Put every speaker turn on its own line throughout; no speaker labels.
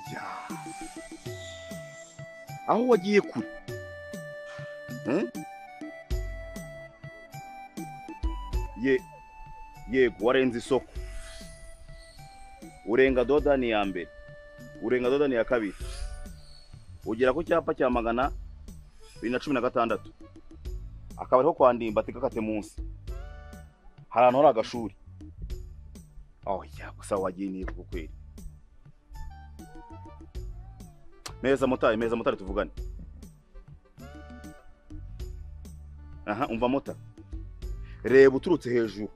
oya aho wagiye kure yego warenze isoko urenga dodani ya mbere urenga dodani ya kabiri ugera ku cyapa cya 216 akaba ariho kwa Ndimbati kakate munsi hari ahantu hari agashuri oya gusa wagiye niye kukweri meza motari tuvugane aha umva mota reba uturutse hejuru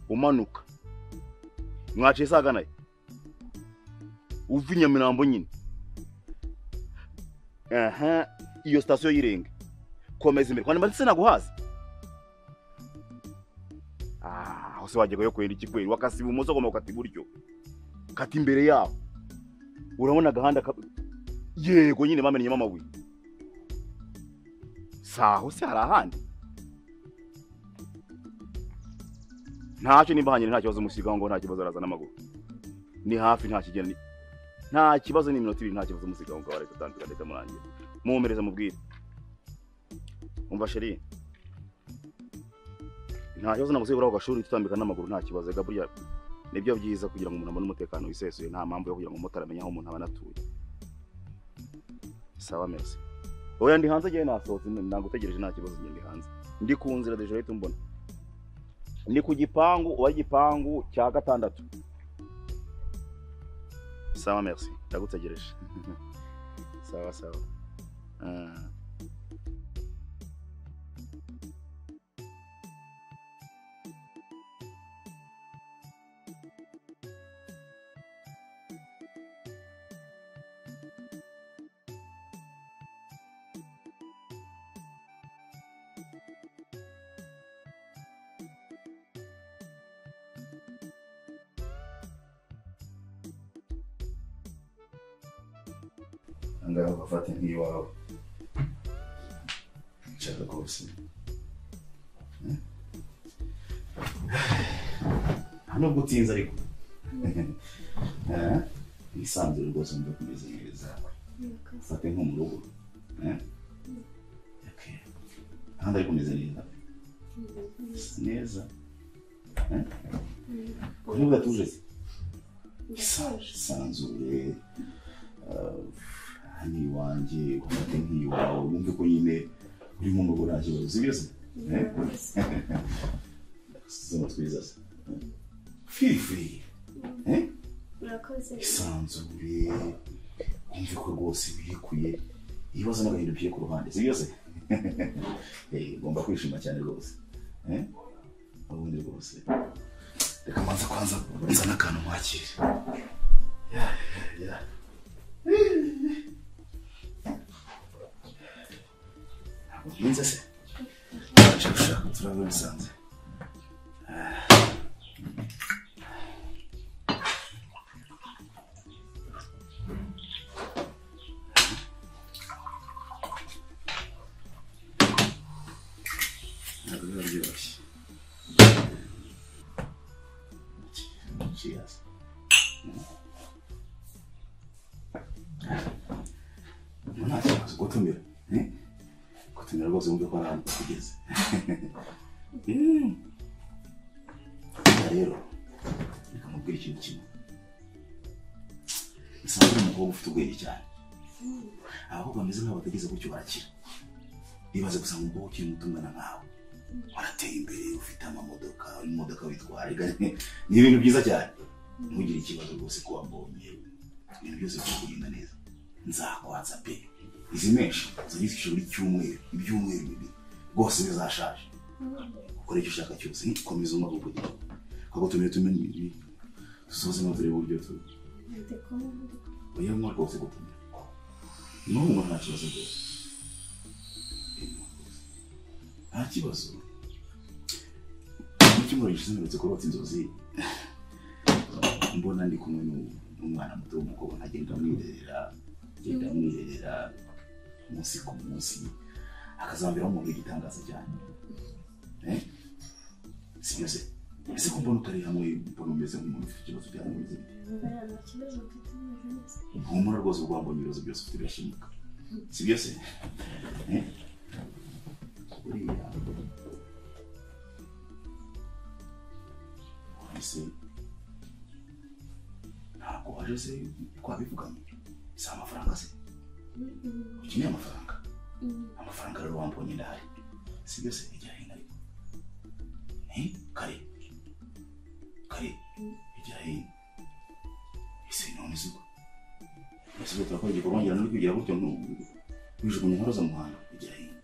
umanuka mwaciye saganaye uvinya Mirambo nyine aha iyo station y'irenge komeza imbere kwani mbanditse naguhaza hose wagiye yo kwenda ikikweri wakasi ibumoso goma ukati buryo kati imbere yaho urabona gahanda yego nyine bamenye mamabuye saho se hari ahandi ntacyo nimbahanye nta kibazo musigaho ngo nta kibazo arazana amaguru ni hafi nta kigeni nta kibazo ni minota 2 nta kibazo musigaho ngo bareke tandika ndetse murangiye mumereza mubwire umva sheri nta kibazo nagusubira ku gashuri tutambika n'amaguru nta kibazo gaburya nibyo byiza kugira ngo umuntu abone umutekano wisesuye nta mpamvu yo kugira ngo umutara amenye aho umuntu abanatuye sawa merci oya ndi hanze giye nasohotse ndangutegereje nta kibazo ndi hanze ndi ku nzira deje rito mbona ndi ku gipangu wa gipangu cya 6 sawa merci ndagutegereje sawa ngaho gafata nk'iwawe cyangwa rwose hano gutinza ariko isanzwe rwose mbe kumeze neza fate nko mu rugo okay handa ariko kumeze neza ko gatuje isanzwe hani wanje ufate nk'iwawe wumve ko nyine uri mu rugo nta kibazo sibyo Zama twiza fifi isanzure wumve ko rwose bikuye ibibazo n'agahinda bye ku ruhande sibyo ngomba kwishima cyane rwose ubundi rwose reka manza kwanza nzana akantu mwakire ya Minza se Shaka turabona bisanze Cheers. Mwana cyangwa gutumira kutumira rwose mumve ko ari kugeze rero nikamubwira ikintu kimwe isanzwe umukobwa ufite ubwenge cyane ahubwo bameze nk'aho bategeze gutyo barakira bibaze gusa ngo ubwo ukiri mutungana nkawe warateye imbere ufite amamodoka imodoka witwara ni ibintu byiza cyane ntugire ikibazo rwose ko wambonye ibintu byose bikugenda neza nzakwatsa pe izi menshi zagishije buri cyumweru ibyumweru bibiri rwose bizashaje ukora icyo ushaka cyose nikomeza umwe kugira ko tumenye ibi tusoze mu dore buryo tu oya mu rwose gutumira no nta kibazo rwose nta kibazo kimwe gishinzwe kurota inzozi mbona ndi kumwe n'umwana muto w'umukobwa ntagenda mwirerera munsi ku munsi akazambira umuntu igitangaza cyane sibyo se ese ko mbona utari hamwe mbona umeze nk'umuntu ufite ikibazo cy'amezi
nta kibazo mfite neza
humura rwose urwambonye ibibazo byose ufite birashimuka si byo se uriya ese ntabwo waje se twabivuganye si amafaranga se ukeneye amafaranga amafaranga rero wambonye ndahari si byo se igira hino ariko kare igira hino ese none suko ese turakora igikorwa ngira no kugira gutyo wijugunye nkaroza muhanda igira hino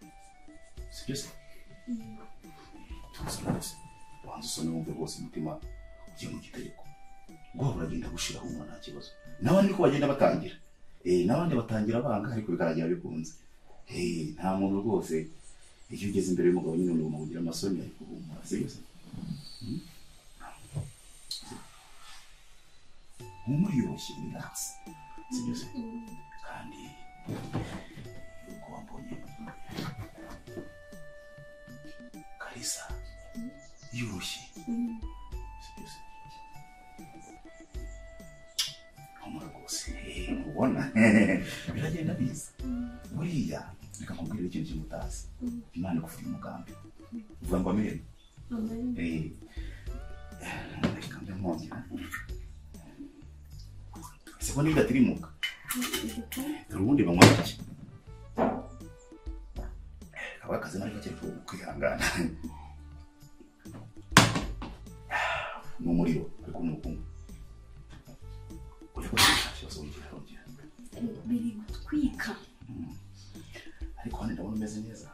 si byo se tuzi wanze usone wumve rwose umutima ugiye mu gitereko ubwo buragenda gushiraho nta kibazo n'abandi niko bagenda batangira n'abandi batangira banga ariko bikaragira bikunze nta muntu rwose iyo ugeze imbere y'umugabo nyine umuntu ugira amasoni ariko humura si byo se umuryoshye relax si byo se kandi uko wambonye Kalisa yoroshye si byo se humura rwose ubona biragenda biza buriya reka nkubwire ikintu kimutazi Imana igufitiye umugambi uvuga ngo amere reka ndamwongera ese ko niba tirimuka urubundi banywa iki kaba akazi nari gake kwihangana n'umuriro ariko n'ubukungu uriko cyose ongera
biri gutwika
ariko hano ndabona umeze neza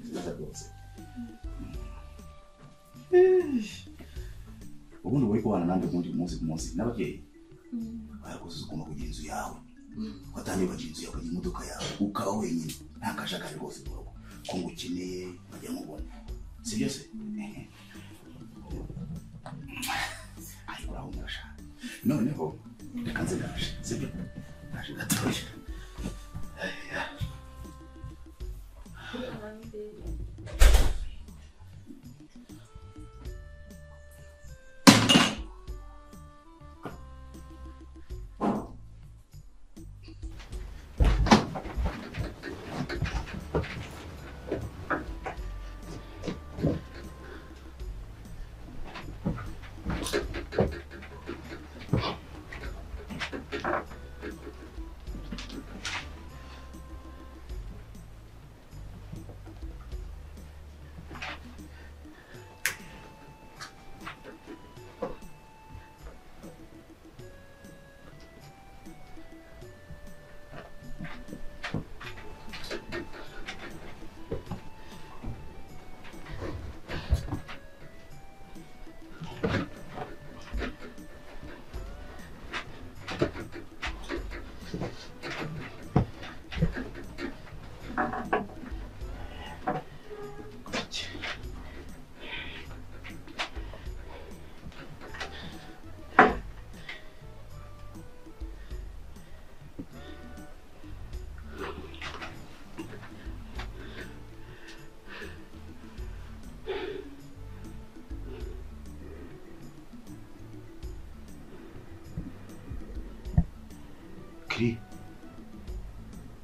neza rwose ubundi uri kubana nanjye umunsi ku munsi n'ababyeyi barakuzuza ugomba kugira inzu yawe watangiye ukagira inzu yawe ukagira imodoka yawe ukaba wenyine nta kajagari rwose mu rugo ko ngukeneye nkajya mubona si byo se ariko uraho murashaka noneho reka nze ndaje si byo ndaje gatoya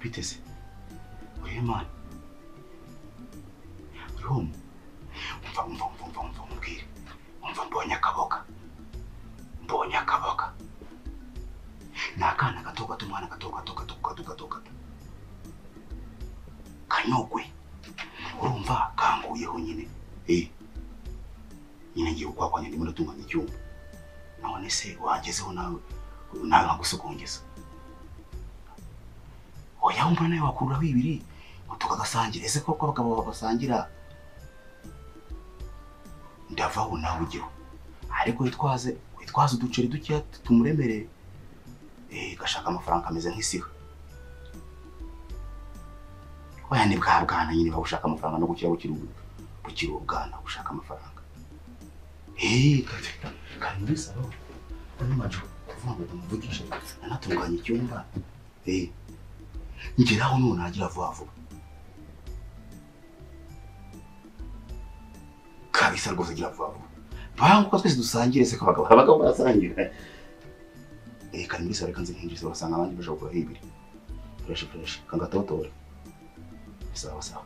biteze uri Imana uri home umva umbwire mbonye akaboga ni akana gato umwana gato kanyogwe urumva kanguyeho nyine nyine ngiye ukwakwanya ndimo natunganya icyumba none se wagezeho nawe nkagusogongeza oya umva nawe wakururaho ibiri tukagasangira ese koko abagabo basangira ndavaho nawe ujyeho ariko witwaze uduceri dukeya tumuremereye gashaka amafaranga ameze nk'isiha oya ni bwa bwana nyine bagushaka amafaranga no gukira bukiri ubwana gushaka amafaranga kandi muri salo majo kuvuga ngo tumuvugishe nanatunganya icyumba ngeraho none agira vuba kabisa Isa rwose gira vuba. Banguka twese dusangire se abagabo barasangira. Kari muri sare kanze nkinjiza basanga abandi baje gukora ibiri. Fresh kanga totora. Sawa.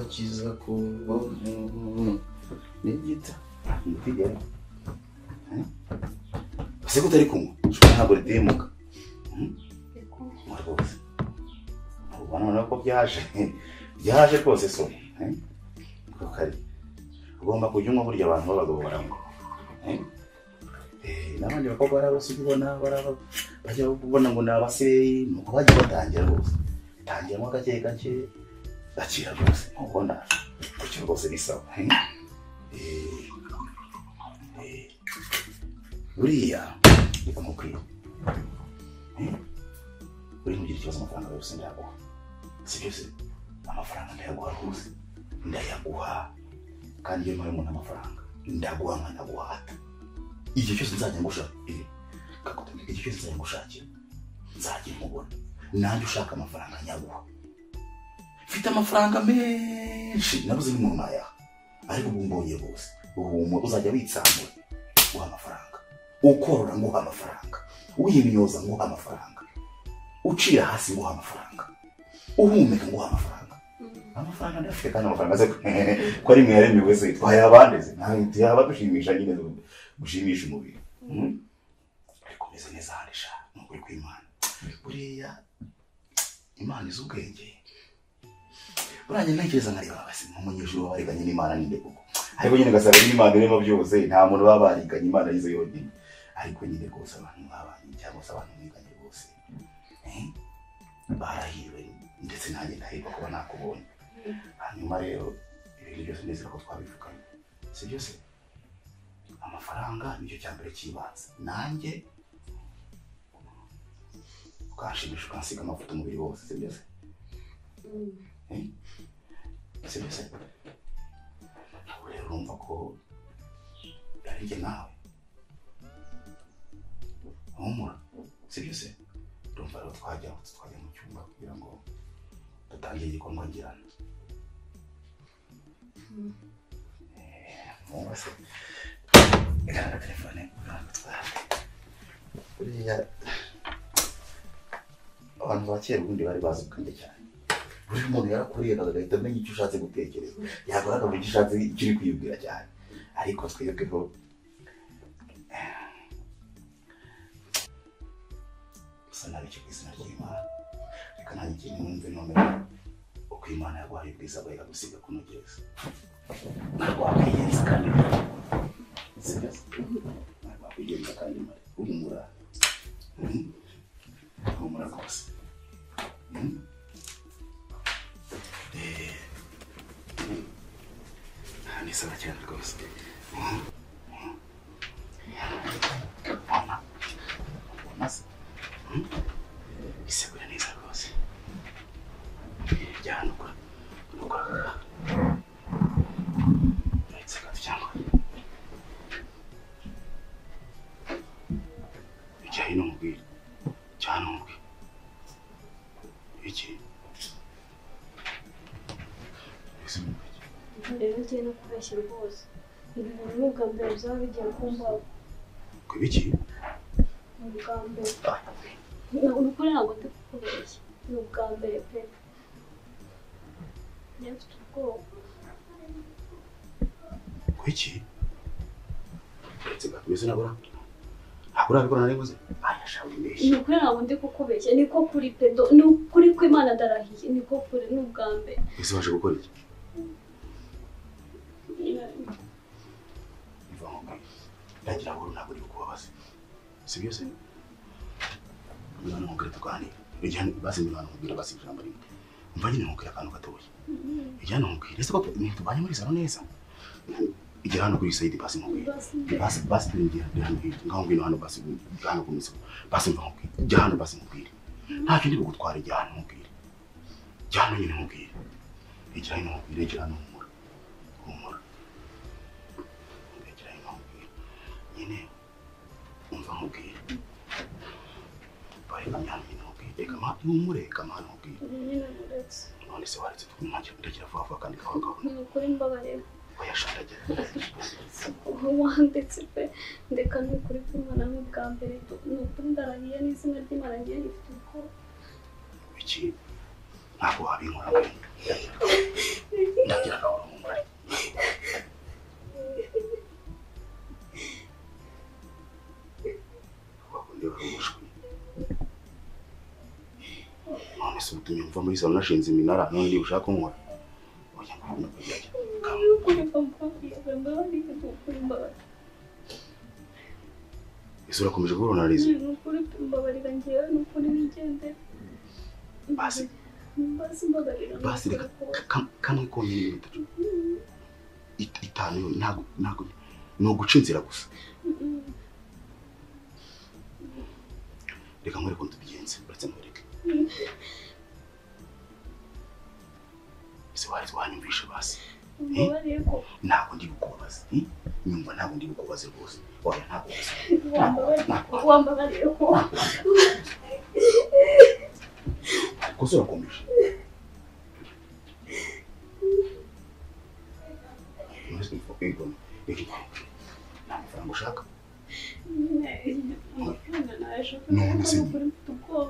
Kiza kubona nigita ntigera ase kutari kumwe ntabwo ridemuka rwose ubona ko byaje rwose so kari ugomba kujya umwe burya abantu b'abagabo barangwa n'abandi bakobwa barabasubibona bajya kubona ngo nabase nuko bajya batangira rwose tangiramo gake akira rwose nkuko ndaje kuki rwose bisawa buriya reka mukwiye uri mugira ikibazo amafaranga yose ndayaguha si byose amafaranga ndayaguha rwose ndayaguha kandi iyo mpaye umuntu amafaranga ndaguha nkanaguhata igihe cyose nzajya ngushakira nzajya mubona nanjye ushaka amafaranga nyaguha mfite amafaranga menshi nabuze n'umuntu nayaha ariko ubu mbonye bose ubu uzajya witsamura nguha amafaranga ukorora nguha amafaranga uyimyoza nguha amafaranga ucira hasi nguha amafaranga uhumeka nguha amafaranga ndafite kandi amafaranga aze ko ari mwe yaremewe se twayabandeze ntabwo yaba dushimisha nyine gushimisha umubiri ariko meze neza harisha n'ukuri kw'Imana buriya Imana izi ubwenge buranye ntekereza nkareba basi nk'umunyeshuri wabariganye n'Imana ninde koko ariko nyine gasaba n'Imana irimo byose nta muntu baba bariganye Imana yize yonyine ariko nyine rwose abantu babanye cyangwa se abantu mwiganye rwose barahiwe ndetse nanjye ndahirwa kuba nakubonye hanyuma rero ibintu byose neza ko twabivuganye si byose amafaranga nicyo cyambere kibanze nanjye ukashimisha ukansiga amavuta umubiri wose si byose si byose rero urumva ko ari njye nawe humura si byose urumva rero twajya mu cyumba kugira ngo dutangire igikorwa ngirana mwese igaragara telefone buriya abantu ba kera ubundi bari bazi ubwenge cyane buri muntu yarakuriye agahita amenya icyo ushatse gutekereza yakora akavuga icyo ushatse icyo uri kwiyubwira cyane ariko twebweho gusa nabi icyo ku izina ry'Imana reka nanjye ikintu numve nomero uko Imana yaguhaye ubwiza bwawe ikagusiga kunogereza ntabwo wakwigenza kandi ntabwo wakwigenza kandi humura rwose ni sawa cyane rwose isegura neza rwose jyana ukora ndetse gato cyangwa ijya hino mubwira cyane mubwira iki
rero ngiye no kubeshya rwose ibintu n'ubwa mbere byaba bigiye kumbaho
kubiki
ubwa mbere ukuri ntabwo ndi kukubeshya ni ubwa mbere pe niyo mfite ubwoba
kubiki uretse gakomeze nabura ntabwo urabikora nari buze ayashawe ibeshya
ni ukuri ntabwo ndi kukubeshya niko kuri pedo ni ukuri kw'Imana ndarahiye niko kuri ni ubwa mbere
ese waje gukora iki ndagira ngo ntabwo uri kubabaza si byose mwana mugire tuganire ijyana basi mwana mugire basi ijambo rimwe umva nyine mugire akantu gatoya ijyana mugire ese ko tubanye muri sano neza ijya hano kuri side basi nkubwire basi twinjira hano ngaho ngwino hano basi hano kumisa basi mva nkubwire ijya hano basi nkubwire nta kindi bugutwara ijya hano nkubwire ijya hano nyine nkubwire ijya hano nkubwire ijya hano humura ijya hano nkubwire nyine umva nkubwire bari kamyana nyine nkubwire reka ma humure kamana nkubwire none se waretse twumanje ndagira vuba kandi kaho
ni ukuri mbabarira
oyashandagira
wandetse pe ndeka ni ukuri kumwana n'ubwa mbere ni ukuri ndarahiye n'izina ry'Imana ngiye rifite ubwoba
iki ntabwo wabinkora ndagira nawe humure wakundi warushwe none se utumye mva muri salo nashinze iminara none ndi ushaka nkora oya ngubona kujya Isura komeje kuronariza.
Nukuri mbabarira ngiye nukuri nigendera.
Basi
mbabarira.
Basi reka kamwe konyine bitatu. Itanu ntago no guca inzira gusa. Reka nkore kontu bigenze uretse mwereke. Ese wari wanyumvishe basi. Ntabwo ndi bukubaza nyumva ntabwo ndi bukubaza rwose oya ntabwo
wambabariye ko
ariko sura komisha nose mfokego namafaranga ushaka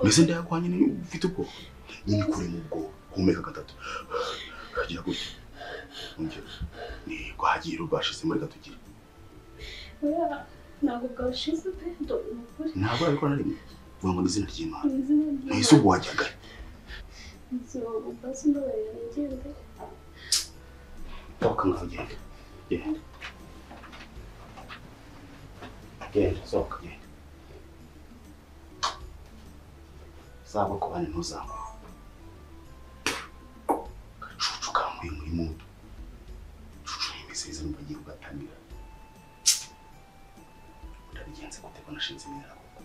nese ndayakwanye ni ufite ubwo nyine kure mu bwo humeka gatatu kagira gute ni kwagiye rubashize muri gatugire
oya ntabwo bwashize pe ndo nukuri
ntabwo ariko narimwe vuga ngo n'izina ry'Imana nahise ubwo wajyaga
so basi mbabarira ngende
toka ngagenda genda soka genda sabo ko bane ntuzamba kacucu kamwe muri mundo Season bagiye kugatangira urabigenze gute ko nashinze iminara koko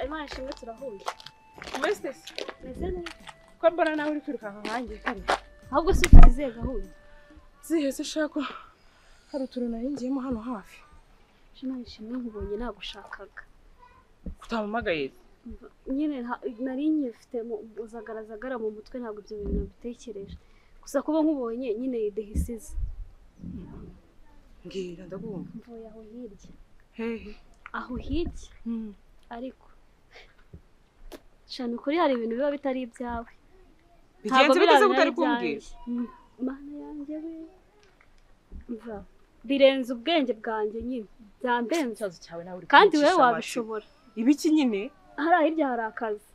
Imana ishimwe turahuye
Mese ko mbona nawe uri kwirukanka nkanjye kare
ahubwo si ufite izihe gahunda
zihese shaka hari utuntu nahingiyemo hano hafi
Imana ishimwe nkubonye nagushakaga
kutamamagaye
nyine nari nyifite uzagaragara mu mutwe ntabwo ibyo bintu nabitekereje gusa kuba nkubonye nyine yidehisize
mbwira ndagumva
mvuye aho hirya
hehe
aho hirya ariko shana kuri hari ibintu biba bitari ibyawe
bigenze biteze gutari kumbwira
Mana yanjye we mva birenze ubwenge bwanjye nyine byandenze
cyawe nawe uri
kandi wewe wabishobora
ibiki nyine
hari hirya hari akazi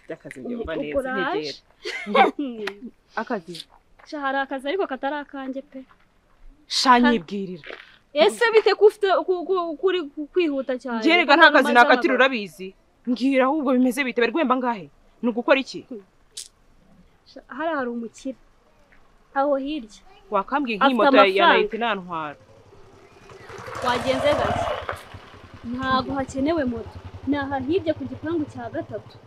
y'akazi nyumva neza ntegera akazi
hari akazi ariko katari akanjye pe
shanyibwirira
ese bite kufite kuri kwihuta cyane
jerega nta kazi nakatira urabizi mbwira ahubwo bimeze bite bari gwemba ngahe ni ugukora iki
hari umukire aho hirya
wakambwiye nk'imoto ya Night nantwara
wagenze gake ntabwo hakenewe moto naha hirya ku gipangu cya gatatu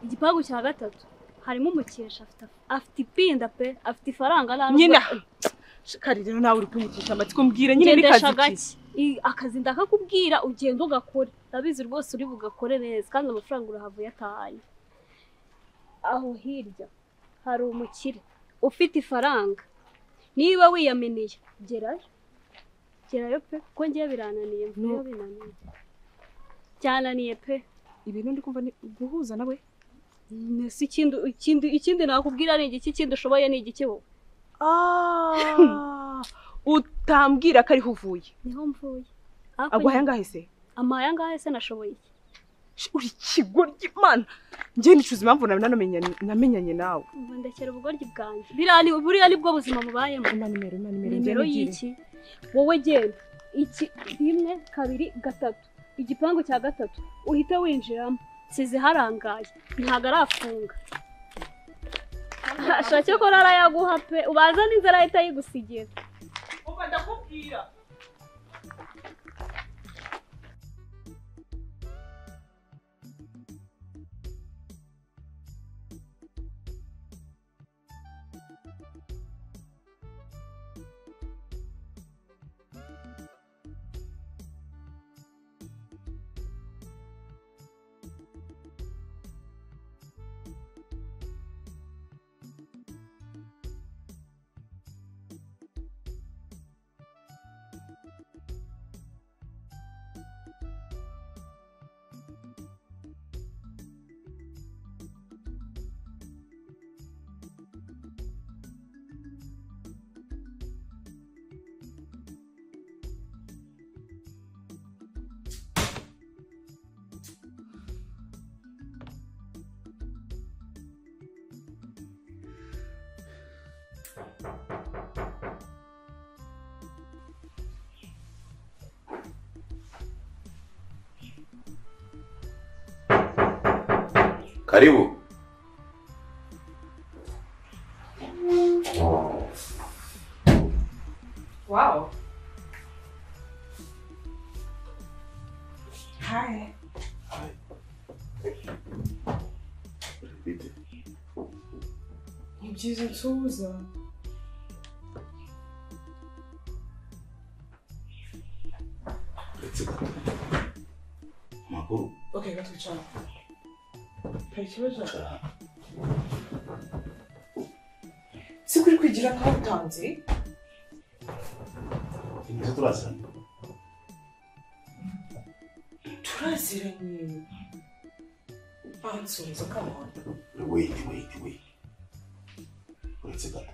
igipangu cya gatatu harimo umukesha afite ipinda pe afite ifaranga
nyine karire nawe uri kumukisha amatsiko mbwira nyine
nikazi akazi ndakakubwira ugenda ugakora ndabizi rwose uri bugakore neza kandi amafaranga urahavuye atahanye aho hirya hari umukire ufite ifaranga niba wiyaminiye gerayo pe ko ngiye birananiye mvuye binaniye cyananiye pe
ibintu ndi kumva ni guhuza nawe
nese ikindi nakubwira ni igiki kindi ushoboye ni igiki wowe
utambwira ko ariho uvuye
niho mvuye
agwaye ngahe se
amaya ngahe se nashoboye iki
uri kigoryi mana ngiye nicuza impamvu namenyanye nawe
ndekera ubugoryi bwanjye buriya nibwo buzima mubayemo nimero y'iki wowe genda iki 1 2 3 igipangu cya gatatu uhita winjiramo nsize harangaye ntago arafunga ashake ko rarayaguha pe ubaza n'inzara ahita yigusigira
uba ndakubwira
Karibu.
Wow. Hi.
Hi. Bitte.
Ni byiza nsuhuza.
Let's go. Makuru.
Okay, gato cyane. Hari ikibazo? Si kuri kwigira nkaho utanze?
Inzo turaziranye.
Turaziranye. Bansubiza kamona.
Wait. Uretse gato.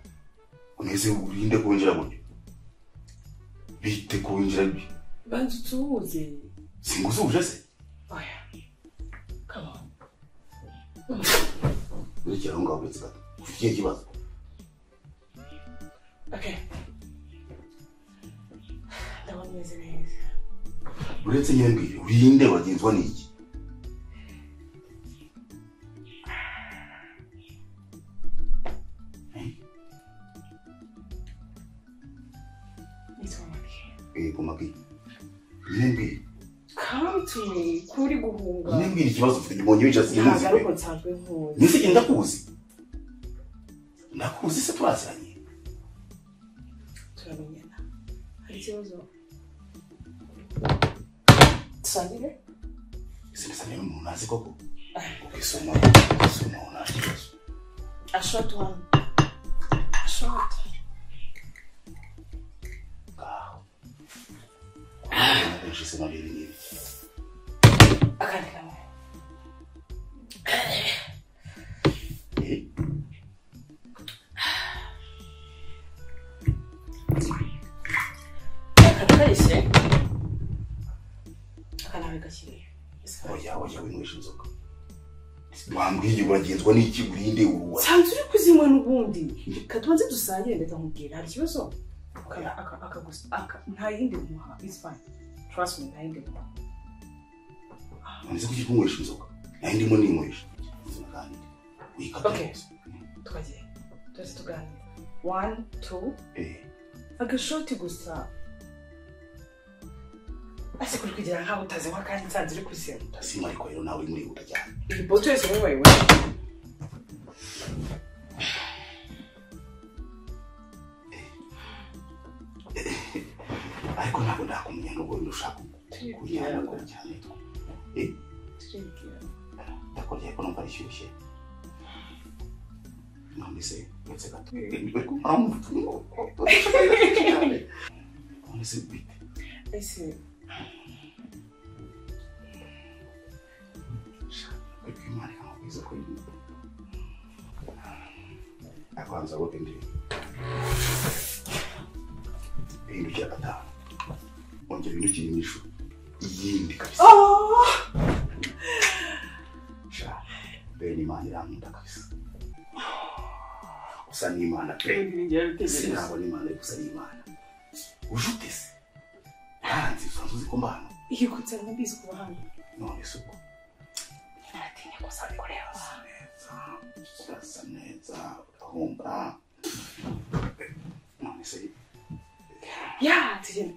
Uneze urinde kwinjira buryo. Bite kwinjira bi.
Bantu tuze.
Singuzuje se.
Oya. Come on.
Uretse aho ngaho uretse gato. Ufite ikibazo.
Okay. Ndabona meze neza.
Uretse nyine mbiri urinde wagenzwa n'iki? Kumaki. Nyine
Come to me. Kuri guhunga.
Nyine mbiri ikibazo ufite gibonye bica sinzi.
Ntabwo nsanzwe nkuzi.
Nisi ndakuzi. Ndakuzi se turaziranye.
Turamenyana. Hari ikibazo. Sangire?
Sinisanye n'umuntu azi koko. Ukisoma nta kibazo.
A short one. A short.
Je sais pas les lignes.
Akandi kamwe. Akarishye. Akanawe gakiriye.
Oya winywesha inzoga. Wambwiye uragenzwa n'iki urinde uruwa.
Sanzu uri kuzinywa n'ubundi. Katubanze dusangire ndetse nkubwira hari ikibazo. Nta yindi muha. It's fine. Trust me, nta yindi muha.
Nzi kuki kunywesha inzoga. Nta ndimo ninywesha.
Okay. Tukagiye. Tuzi tuganira. 1 2 agashoti gusa. Ase kuri kugira nkaho utazinywa kandi nsanze uri kuzinywa.
Ndasima ariko rero nawe muri utajyana.
Iyi boto yose wewe.
Ariko ntabwo ndakumenya ngo ndushaka kujyana ko cyane. Ndakoreye ko numva rishyushye. Nambise uretse gato. Ariko mpamvu. Nise bite.
Ese
Perché male ho preso quindi. A quanto vuoi quindi? E io già da. Oggi mi ci misho. Yindi kabisa.
Oh!
Sha. Beni mani ramuda kabisa. Usani imana pe. Sinabo ni mane kusani imana. Ujutese. Hanzi usanzuzi ko mbana.
Iyo kutse nabizi kuba hano.
None suko.
Tinya gusa kureba.
Sasa neza urahumba. None se
Ya, tugende.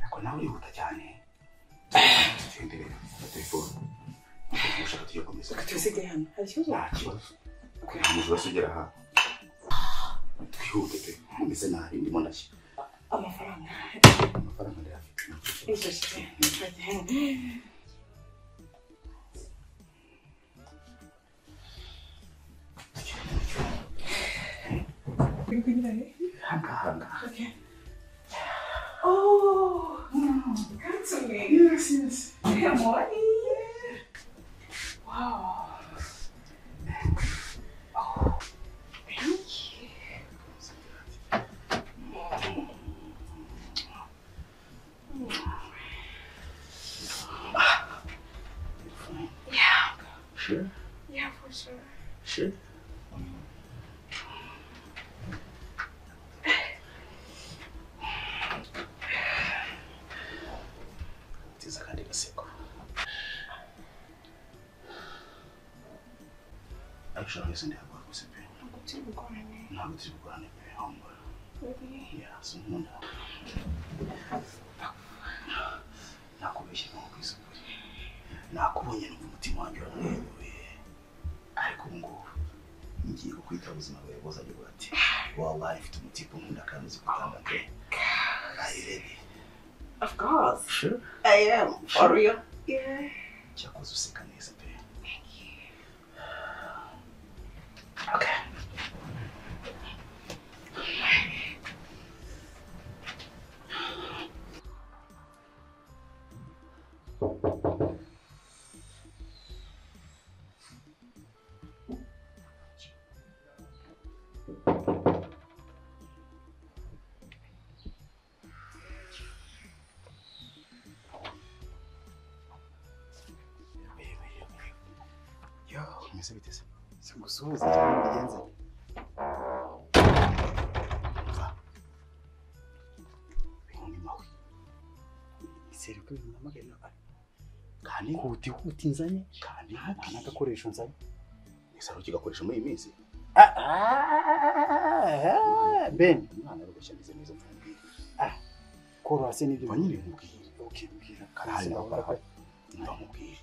ako nawe urihuta cyane. Tugende telefone. Ushaka tugiye komeza.
Tubisigaye hano. Hari ikibazo?
Nta kibazo. Ntabwo uzagera aha. Twihute pe. Mumeze nabi ndimo ndashya.
Amafaranga
ndayafite. Hanga.
Okay. Oh, come to me.
Yes.
Good morning. Wow. Oh, thank you. Yeah.
Sure?
Yeah, for sure.
Sure. Tiza kandi gaseko. Actually, yes, and I work with a pen. Now it's going to be humble.
Really?
Yeah, so no. Nakubeshye n'ubwiza bwe. Nakubonye n'umutima wanjye wanewe. Ariko ngo ngiye kukwita ubuzima bwawe buzajya bwati. Wallahi mfite umutipe nkunda kandi uzi gutanga ke. Are you ready?
Of course.
Sure.
I am. For real? Yeah.
Cyakoze useka neza pe.
Thank you.
Okay. Yo, umeze bite se?
Sigusuhuza cyane bigenze.
Bihoni mawe.
Iseri ko bimamagarira bari.
Kandi
Huti nzanye
kandi
nta gakoresho nzanye.
Nisaro kigakoresha muri iyi minsi.
Ben,
Umwana ari gushyamiza neza mvumbwira.
koro hase nibyo
Banyine mubwira.
Okay, mbwira
Karahari
kandi
ndakora. Ndamubwira.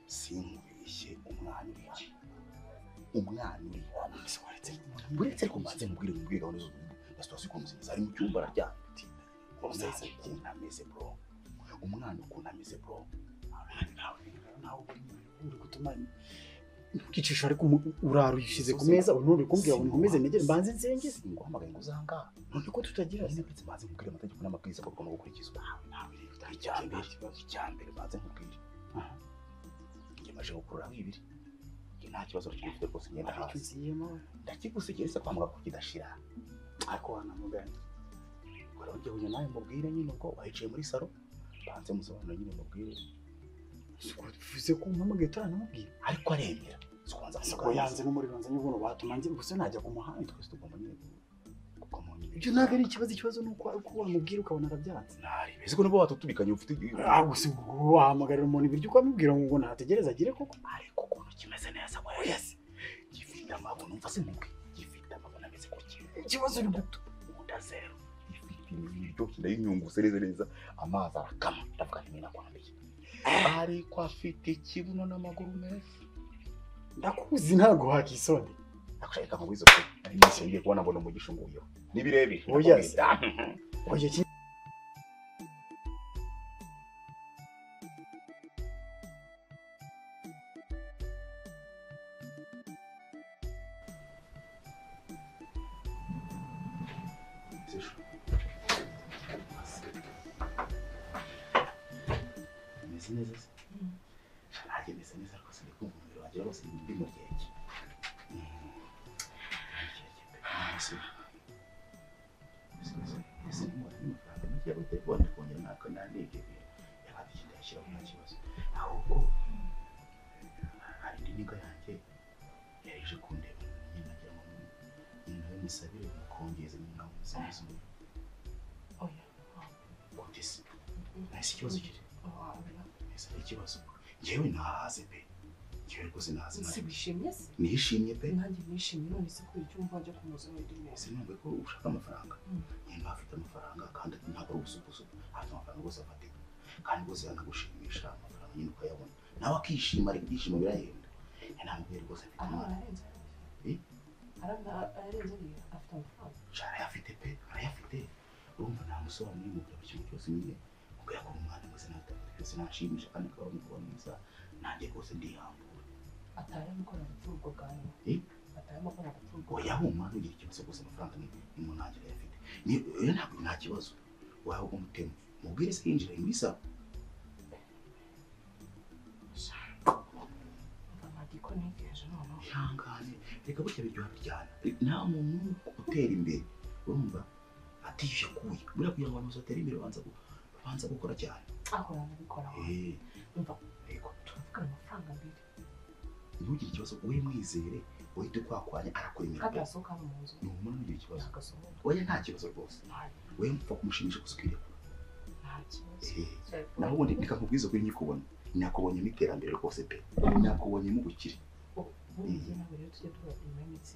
Sinkubeshye umwana uri hano. Umwana uri hano ese waretse. Buretse ariko mbanze mubwire gahunda zo na situation kumusiza ari mu cyumba araryamye ati. Umwana ukuntu ameze bro. Umwana ukuntu ameze bro.
nawe uri gutuma ntukicisha ariko uraruyishize ku meza uri kumbwira ngo nkomeze negere mbanze nsenge
Nguhamagaye ngo uzanga.
none ko tutagira
Nyine ndetse mbanze mubwire amategeko n'amabwiriza ko ugomba gukurikizwa. Nawe icyambere mbanze mubwire. Njye maje gukurura nk'ibiri. Njye nta kibazo cy'ifite rwose ngenda hasi.
cyuziyemo
Ndakigusigereza kwa muganga kidashira.
ariko wana mugani
Urabye uyu nawe mubwire nyine ngo wahicaye muri salo. Banze musobanura nyine mubwire.
bivuze ko umpamagaye turanamubwira
Ariko aremera. Sikubanza
ko yanze n'umuriro nzanye ubuntu batuma ngiye gusa najya ku muhanda
twese tugomba nyine kukomona.
ibyo ntabwo ari ikibazo nuko wamubwira ukabona arabyanze
Nari beze ko nabo batutubikanye ufite
gusa wahamagarira umuntu ibiryo ukamubwira ngo nategereza agire koko
ariko ukuntu kimeze neza ngo yes. Gifite amabuno umva se mubwe. Gifite amabuno ameze kuki.
ikibazo ni guto
Unda zero. Ifite ibiryo kindayinyungu sereza amazi arakama. Ndavuga nti mina kwambiye. Ariko afite ikibuno n'amaguru meza.
ndakuzi ntago hakisonde
Akushaka nkubwizo ko ari minsi ngiye kubona mbona umugisha nguyeho. Ni birebire.
Oh, yes. oye
Meze neza se. Ntabwo meze neza rwose ndi kumva umubiri wanjye wose ndi mu ryeke. Ese ni amafaranga make yawe telefone kongera ntabwo nandike yabandi ikindi yashyiraho nta kibazo. Ahubwo hari indi niga yanjye yaje kundeba nyine nagira ngo nawe musabire mukongeze nyina umusanzu. Oya. Kutisi. Nasi ikibazo kiri. ese ikibazo ngewe nahaze pe ngewe rwose nahaze
se bishimye se
nishimye pe
nanjye nishimye none se kuri icyo mva njya kumuzana idini
ese numva ko ushaka amafaranga nimba afite amafaranga kandi ntabwo ari ubusubuzu afite amafaranga rwose afatika kandi rwose yanagushimisha amafaranga nyine ukayabona nawe akishima ariko ibyishimo birahenda ntamubwira rwose afite umwana
ararenze afite amafaranga
arayafite pe arayafite urumva nta musore n'umugabo ikintu cyose nyine ubwo yakora umwana wese natafite nashimisha kandi akaba umugabo mwiza nanjye rwose ndihambura
atayemo ko urupfu bwawe atayemo ko urupfu
oya umwana ugira ikibazo rwose amafaranga ni mu ntangiriro yafite niyo ntabwo nta kibazo wawe umutema mubwire se yinjira muri sava
ko ntegereje noneho
ihangane reka burya biryoha biryana nta muntu utera imbere urumva atishyuye kuya buriya kugira ngo abantu bose batere imbere babanza gukora cyane
ahora nabikora umva reka turavugana amafaranga mbere
ntugire ikibazo wowe mwizere uhite ukwakwanya arakora imirimo
kadasohoka mu nzu
ni umuntu ugira ikibazo oya nta kibazo rwose wowe mpfa kumushimisha gusa ukirekura
nta kibazo
naho ubundi reka nkubwize kuri nyikubona nakubonye mu iterambere rwose pe nakubonye mu gukire
ubundi nawe rero tujye tuba inyuma y'iminsi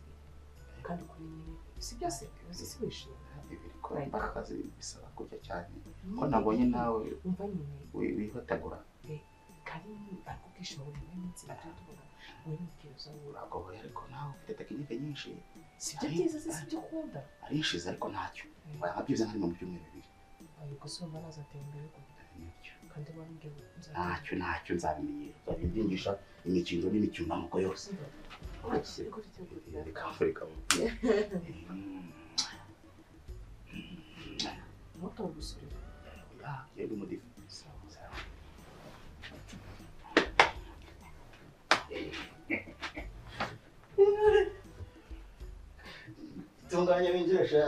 kandi kuri nyine si byose si wishimye
ibikora akazi bisaba kujya cyane ko nabonye nawe
umva nyine
wihatagura
kandi ariko kwishima buri minsi tubona wowe n'ubwiza
uragoye ariko nawe ufite tekinike nyinshi
si byo byiza si byo ukunda
arishize ariko ntacyo nkabyibuze nka rimwe mu byumweru bibiri
ariko se umva nazatera imbere kandi
ntacyo nzabimenyera nzabyigisha imikino n'imicyunamoko yose reka
muto gusura
yego mudifu tunganya binjiresha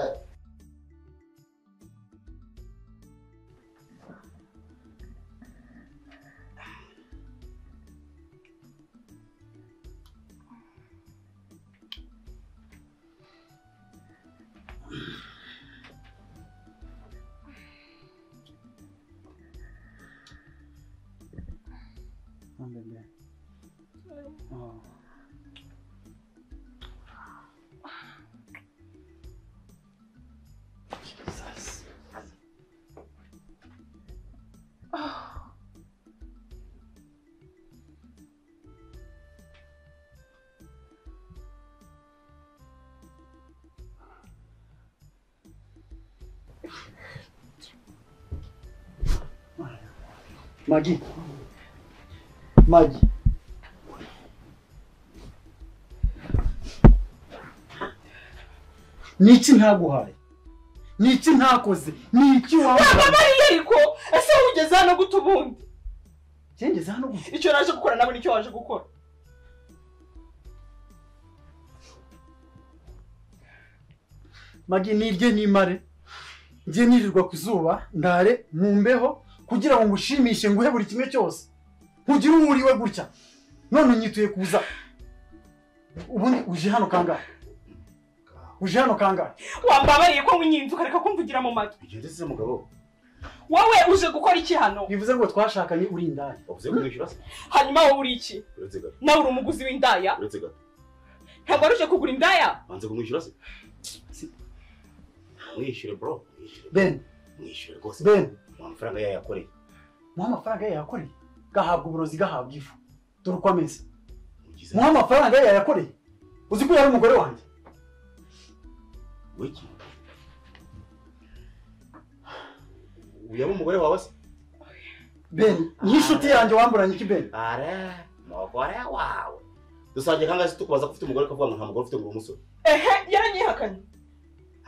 Magi. Niki ntaguhaye? Niki ntakoze? Niki
wababariye ariko ese ugeze hano gute ubundi?
Ngeze hano gute?
Icyo naje gukora nabo nicyo waje gukora.
Magi nirye nimare. Ngiye nirirwa kuzuba ndare mu mbeho kugira ngo ngushimishe nguhe buri kimwe cyose. Nkugira umuriwe gutya. None unyituye kuza. Ubundi uje hano kangahe? Uje hano kangahe?
Wambabariye ko nyinyinzu kareka kumvugira mu matwi.
Igeze mugabo.
Wowe uje gukora iki hano?
Bivuze ngo twashakanye uri indaya.
Uvuze ko wishyura se?
Hanyuma wowe uri iki? Nawe uri umuguzi w'indaya?
Uretse gato.
Ntabwo aruje kugura indaya?
Banze kumwishyura se? Mwishyure bro.
Ben.
Mwishyure rwose.
Ben.
Amafaranga yayakoreye.
Mu amafaranga yayakoreye. Gahabwa uburozi gahabwa ifu. Dore uko ameze. Mu amafaranga yayakoreye. Uzi ko yari umugore wanjye.
Wiki. Uya umugore wawe se?
Ben, nishuti yanjye wamburanye iki Ben?
Are, mugore wawe. Dusangiye kangahe tukubaza ko ufite umugore kavuga ngo nta mugore ufite ngo umusore.
Yaranyihakanye.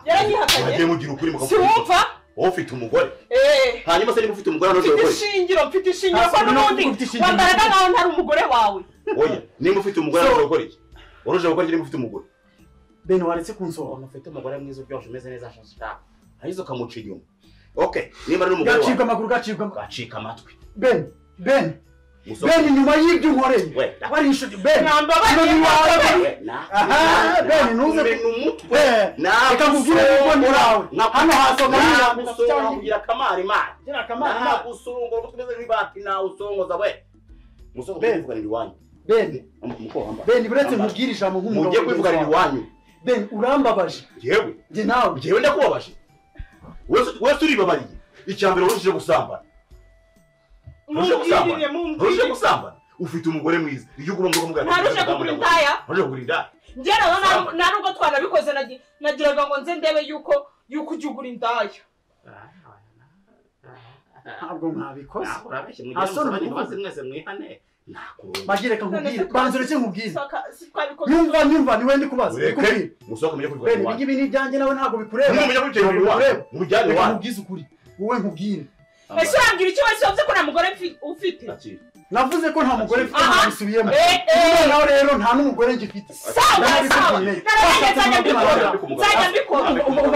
Yaranyihakanye.
Wagiye mugira ukuri
mukavuga. Siwumva?
Wowe ufite umugore. Hanyuma se niba ufite umugore none
ufite ishingiro, mfite ishingiro kwa n'undi. Wambaraga nawe ntari umugore wawe.
Oya, niba ufite umugore none ukora iki? Uruje gukora niba ufite umugore.
Ben waretse kunsohora.
Ufite umugore mwiza uryoshye umeze neza shashaka. Harizo kamuca inyuma. Okay, niba ari umugore wawe.
Gacibwa amaguru gacibwa.
Gacika amatwi.
Ben. bene nyuma y'ibyo unkoreye wari inshuti bene bene ntuze
umutwe
reka nkubwire kuko ni wawe hano hasoma
nagusonga kugira kamari imana nagusonga umutwe umeze nk'ibati nawe usongoza we musonga kwivuganira iwanyu
bene buretse nkubwire ijambo nk'umugabo
mugiye kwivuganira iwanyu
bene urambabaje
njye
nawe
njyewe ndakubabaje wese uribabariye icyambere urusije gusambana urusije gusambana ufite umugore mwiza iyo ugomba kumugana
ntarushe kugura indaya njye nawe nta nubwo twanabikoze nagiraga ngo nze ndebe yuko ujya ugura indaya
ntabwo mwabikoze
mwese mwihane
magireka nkubwire banza ureke nkubwire nyumva niwe ndi kubaza bene ibi ni ibyanjye nawe ntabwo bikureba reka nkubwize ukuri wowe nkubwire
ese urambwira icyo wese wavuze ko nta mugore ufite
navuze ko nta mugore mfite ntabisubiyemo nawe rero nta n'umugore ngifite
sawa nzajya mbikora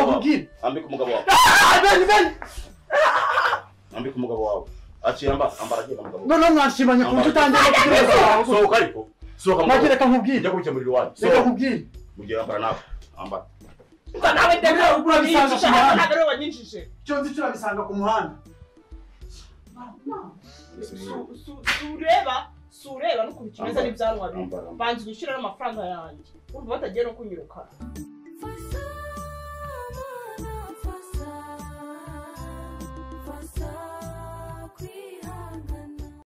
nkubwire
ambika umugabo wawe
bene
ambika umugabo wawe aciye ambara agenda umugabo
noneho mwashimanye ku buryo utangiye no kugereza
sohoka ariko sohoka
magireka nkubwire
njya kubikemurira iwanyu
reka nkubwire
mugiye ambara nawe ambara
nawe ndebe urabisanga ku muhanda ntabwo ariwe wanyinjije
icyo nzi cyo urabisanga ku muhanda
sureba n'ukuntu kimeze n'ibyanwa bibi banza gushyiraho amafaranga yanjye urumva batagiye no kunyirukana